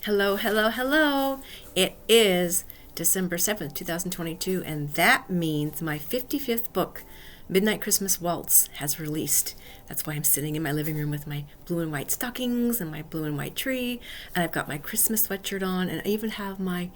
Hello, hello, hello. It is December 7th, 2022, and that means my 55th book, Midnight Christmas Waltz, has released. That's why I'm sitting in my living room with my blue and white stockings and my blue and white tree, and I've got my Christmas sweatshirt on, and I even have my, I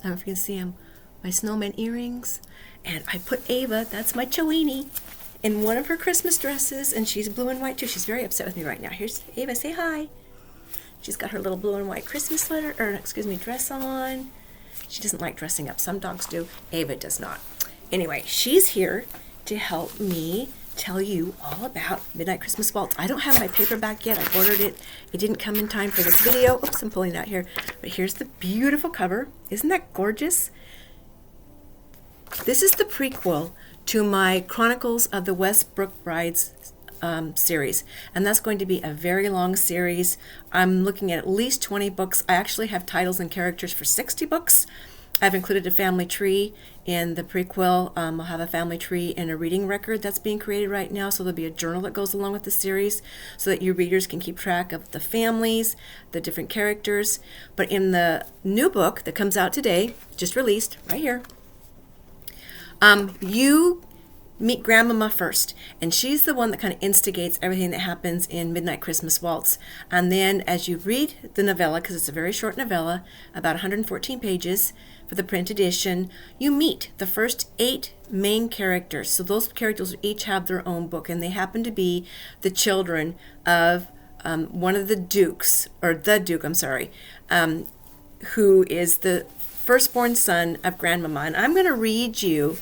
don't know if you can see them, my snowman earrings, and I put Ava, that's my Chowini, in one of her Christmas dresses, and she's blue and white too. She's very upset with me right now. Here's Ava, say hi. She's got her little blue and white Christmas sweater, dress on. She doesn't like dressing up. Some dogs do. Ava does not. Anyway, she's here to help me tell you all about Midnight Christmas Waltz. I don't have my paperback yet. I ordered it. It didn't come in time for this video. Oops, I'm pulling it out here. But here's the beautiful cover. Isn't that gorgeous? This is the prequel to my Chronicles of the Westbrook Brides series, and that's going to be a very long series. I'm looking at least 20 books. I actually have titles and characters for 60 books. I've included a family tree in the prequel. I'll have a family tree and a reading record that's being created right now, so there'll be a journal that goes along with the series so that your readers can keep track of the families, the different characters. But in the new book that comes out today, just released right here, you meet Grandmama first, and she's the one that kind of instigates everything that happens in Midnight Christmas Waltz. And then as you read the novella, because it's a very short novella, about 114 pages for the print edition, you meet the first 8 main characters. So those characters each have their own book, and they happen to be the children of one of the dukes, or the duke, who is the firstborn son of Grandmama. And I'm going to read you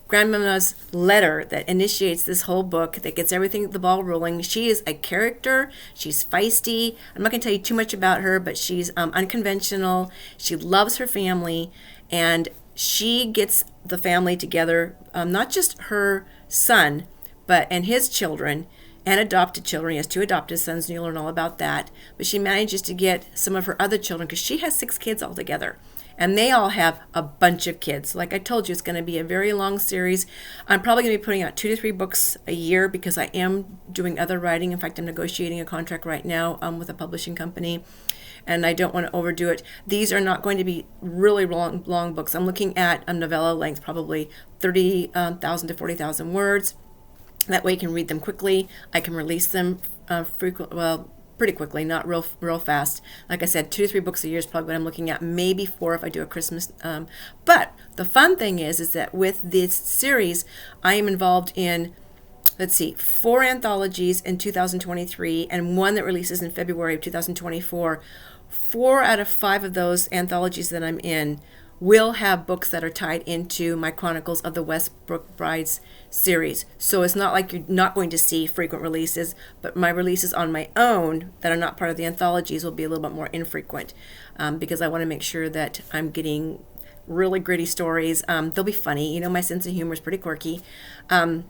Grandmama's letter that initiates this whole book, that gets everything, the ball rolling. She is a character. She's feisty. I'm not going to tell you too much about her, but she's unconventional. She loves her family, and she gets the family together, not just her son, and his children, and adopted children. He has 2 adopted sons, and you'll learn all about that. But she manages to get some of her other children, because she has 6 kids altogether. And they all have a bunch of kids. Like I told you, it's going to be a very long series. I'm probably going to be putting out 2 to 3 books a year because I am doing other writing. In fact, I'm negotiating a contract right now with a publishing company, and I don't want to overdo it. These are not going to be really long books. I'm looking at a novella length, probably 30,000 to 40,000 words. That way you can read them quickly. I can release them pretty quickly, not real fast. Like I said, 2 to 3 books a year is probably what I'm looking at, maybe 4 if I do a Christmas. But the fun thing is that with this series, I am involved in, 4 anthologies in 2023 and 1 that releases in February of 2024. 4 out of 5 of those anthologies that I'm in will have books that are tied into my Chronicles of the Westbrook Brides series. So it's not like you're not going to see frequent releases, but my releases on my own that are not part of the anthologies will be a little bit more infrequent, because I want to make sure that I'm getting really gritty stories. They'll be funny. You know, my sense of humor is pretty quirky. But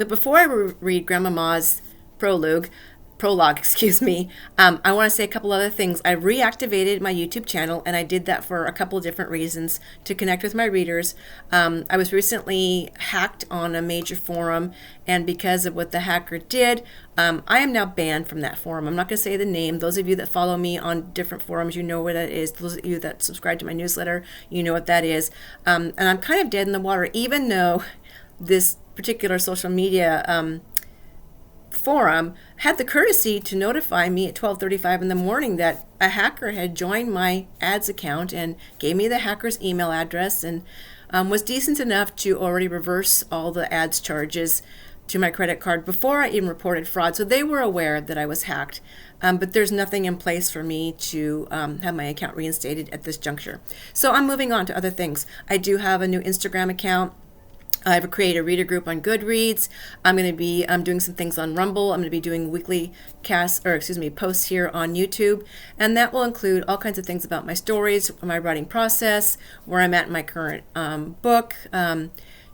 before I read Grandmama's prologue, I want to say a couple other things. I reactivated my YouTube channel, and I did that for a couple of different reasons, to connect with my readers. I was recently hacked on a major forum, and because of what the hacker did, I am now banned from that forum. I'm not going to say the name. Those of you that follow me on different forums, you know what that is. Those of you that subscribe to my newsletter, you know what that is. And I'm kind of dead in the water, even though this particular social media forum had the courtesy to notify me at 12:35 in the morning that a hacker had joined my ads account and gave me the hacker's email address, and was decent enough to already reverse all the ads charges to my credit card before I even reported fraud. So they were aware that I was hacked, but there's nothing in place for me to have my account reinstated at this juncture. So I'm moving on to other things. I do have a new Instagram account. I've created a reader group on Goodreads. I'm going to be doing some things on Rumble. I'm going to be doing weekly posts here on YouTube. And that will include all kinds of things about my stories, my writing process, where I'm at in my current book,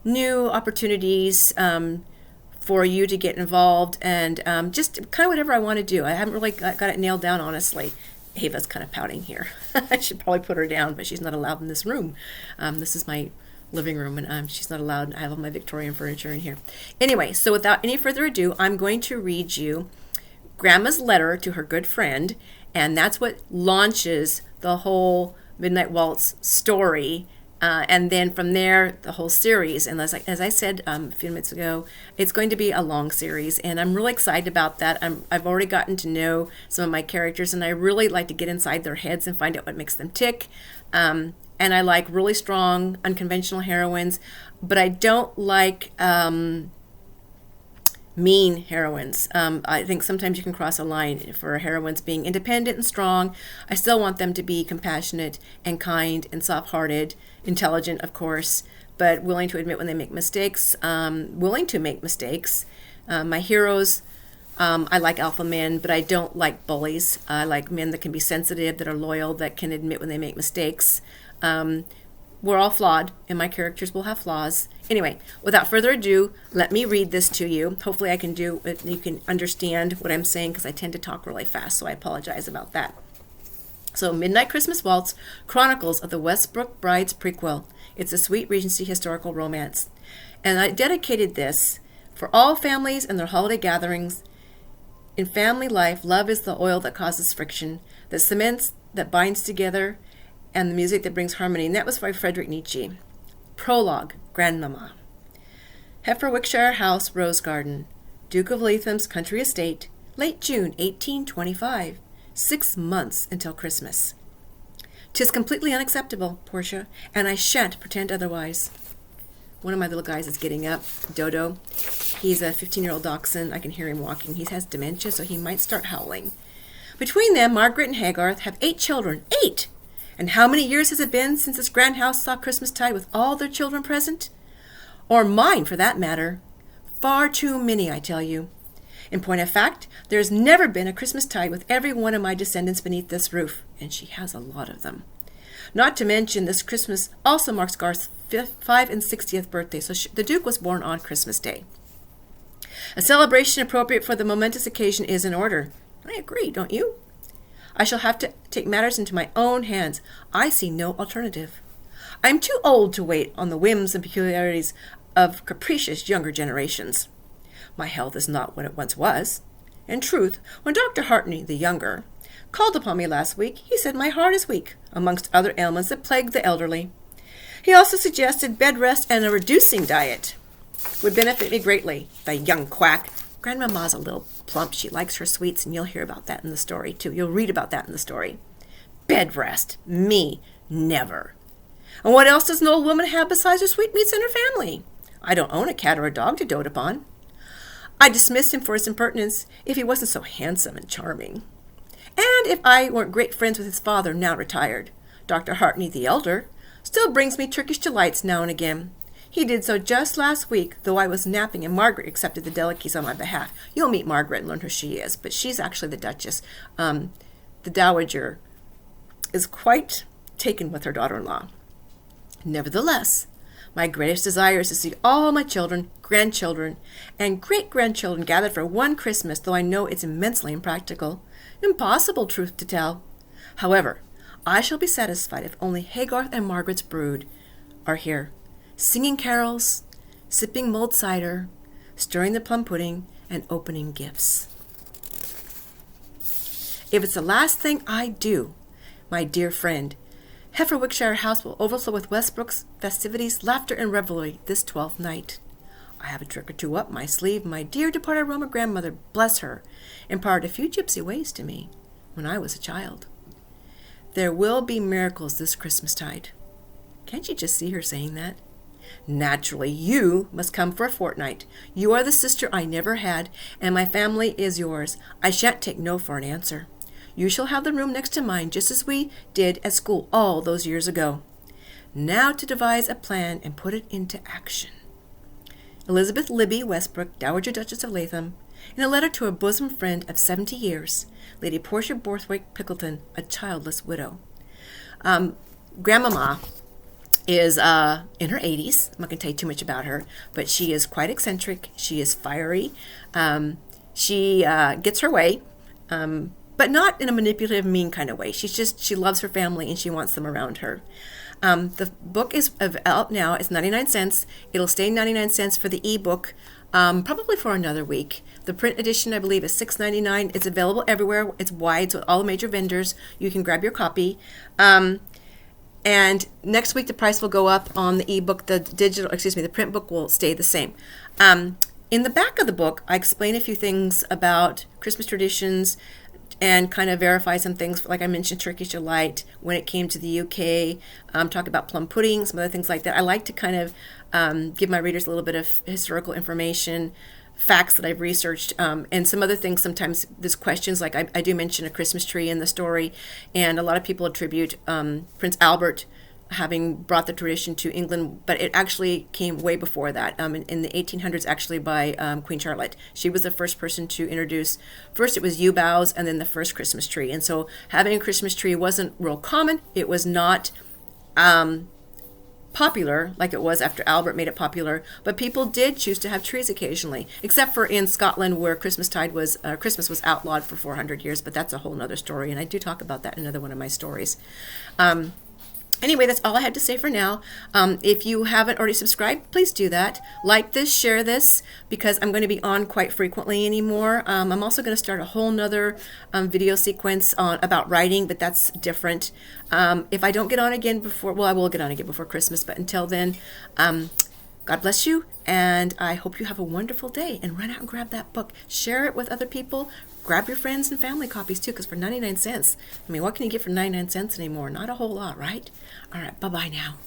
new opportunities for you to get involved, and just kind of whatever I want to do. I haven't really got it nailed down, honestly. Ava's kind of pouting here. I should probably put her down, but she's not allowed in this room. This is my living room, and she's not allowed. I have all my Victorian furniture in here. Anyway, so without any further ado, I'm going to read you Grandma's letter to her good friend, and that's what launches the whole Midnight Waltz story. And then from there, the whole series. And as I said a few minutes ago, it's going to be a long series. And I'm really excited about that. I've already gotten to know some of my characters, and I really like to get inside their heads and find out what makes them tick. And I like really strong, unconventional heroines, but I don't like mean heroines. I think sometimes you can cross a line for heroines being independent and strong. I still want them to be compassionate and kind and soft-hearted, intelligent, of course, but willing to admit when they make mistakes, willing to make mistakes. My heroes, I like alpha men, but I don't like bullies. I like men that can be sensitive, that are loyal, that can admit when they make mistakes. We're all flawed, and my characters will have flaws. Anyway, without further ado, let me read this to you. Hopefully I can do it, you can understand what I'm saying, because I tend to talk really fast, so I apologize about that. So, Midnight Christmas Waltz, Chronicles of the Westbrook Brides Prequel. It's a sweet Regency historical romance. And I dedicated this for all families and their holiday gatherings. In family life, love is the oil that causes friction, that cements, that binds together, and the music that brings harmony. And that was by Friedrich Nietzsche. Prologue, Grandmama. Hertfordshire House, Rose Garden. Duke of Latham's country estate, late June 1825. 6 months until Christmas. 'Tis completely unacceptable, Portia, and I shan't pretend otherwise. One of my little guys is getting up, Dodo. He's a 15-year-old dachshund. I can hear him walking. He has dementia, so he might start howling. Between them, Margaret and Haygarth have 8 children. 8! And how many years has it been since this grand house saw Christmastide with all their children present? Or mine, for that matter. Far too many, I tell you. In point of fact, there has never been a Christmastide with every one of my descendants beneath this roof, and she has a lot of them. Not to mention, this Christmas also marks Garth's 5 and 60th birthday, so the Duke was born on Christmas Day. A celebration appropriate for the momentous occasion is in order. I agree, don't you? I shall have to take matters into my own hands. I see no alternative. I am too old to wait on the whims and peculiarities of capricious younger generations. My health is not what it once was. In truth, when Dr. Hartney, the younger, called upon me last week, he said my heart is weak, amongst other ailments that plague the elderly. He also suggested bed rest and a reducing diet would benefit me greatly. The young quack. Grandmama's a little plump. She likes her sweets, and you'll hear about that in the story, too. You'll read about that in the story. Bed rest. Me. Never. And what else does an old woman have besides her sweetmeats and her family? I don't own a cat or a dog to dote upon. I dismissed him for his impertinence if he wasn't so handsome and charming. And if I weren't great friends with his father, now retired, Dr. Hartney the elder, still brings me Turkish delights now and again. He did so just last week, though I was napping, and Margaret accepted the delicacies on my behalf. You'll meet Margaret and learn who she is, but she's actually the Duchess. The Dowager is quite taken with her daughter-in-law. Nevertheless, my greatest desire is to see all my children, grandchildren, and great-grandchildren gathered for one Christmas, though I know it's immensely impractical. Impossible, truth to tell. However, I shall be satisfied if only Haygarth and Margaret's brood are here, singing carols, sipping mulled cider, stirring the plum pudding, and opening gifts. If it's the last thing I do, my dear friend, Hertfordshire House will overflow with Westbrook's festivities, laughter, and revelry this 12th night. I have a trick or two up my sleeve. My dear departed Roma grandmother, bless her, imparted a few gypsy ways to me when I was a child. There will be miracles this Christmastide. Can't you just see her saying that? Naturally, you must come for a fortnight. You are the sister I never had, and my family is yours. I shan't take no for an answer. You shall have the room next to mine, just as we did at school all those years ago. Now to devise a plan and put it into action. Elizabeth Libby Westbrook, Dowager Duchess of Latham, in a letter to a bosom friend of 70 years, Lady Portia Borthwick Pickleton, a childless widow. Grandmama is in her 80s. I'm not going to tell you too much about her, but she is quite eccentric. She is fiery. She gets her way. But not in a manipulative, mean kind of way. She loves her family and she wants them around her. The book is out now. It's 99 cents. It'll stay 99 cents for the ebook. probably for another week. The print edition, I believe, is $6.99. It's available everywhere. It's wide, so at all the major vendors, you can grab your copy. And next week, the price will go up on the ebook. The print book will stay the same. In the back of the book, I explain a few things about Christmas traditions and kind of verify some things, like I mentioned Turkish delight when it came to the UK, talk about plum pudding, some other things like that. I like to kind of give my readers a little bit of historical information, facts that I've researched, and some other things. Sometimes there's questions, like I do mention a Christmas tree in the story, and a lot of people attribute Prince Albert having brought the tradition to England, but it actually came way before that, in the 1800s, actually, by Queen Charlotte. She was the first person to introduce, first it was yew boughs and then the first Christmas tree. And so having a Christmas tree wasn't real common. It was not popular like it was after Albert made it popular, but people did choose to have trees occasionally, except for in Scotland, where Christmas was outlawed for 400 years, but that's a whole nother story, and I do talk about that in another one of my stories. Anyway, that's all I had to say for now. If you haven't already subscribed, please do that. Like this, share this, because I'm going to be on quite frequently anymore. I'm also going to start a whole nother video sequence about writing, but that's different. If I don't get on again before, well, I will get on again before Christmas, but until then, God bless you, and I hope you have a wonderful day, and run out and grab that book. Share it with other people. Grab your friends and family copies too, because for 99 cents, I mean, what can you get for 99 cents anymore? Not a whole lot, right? All right, bye-bye now.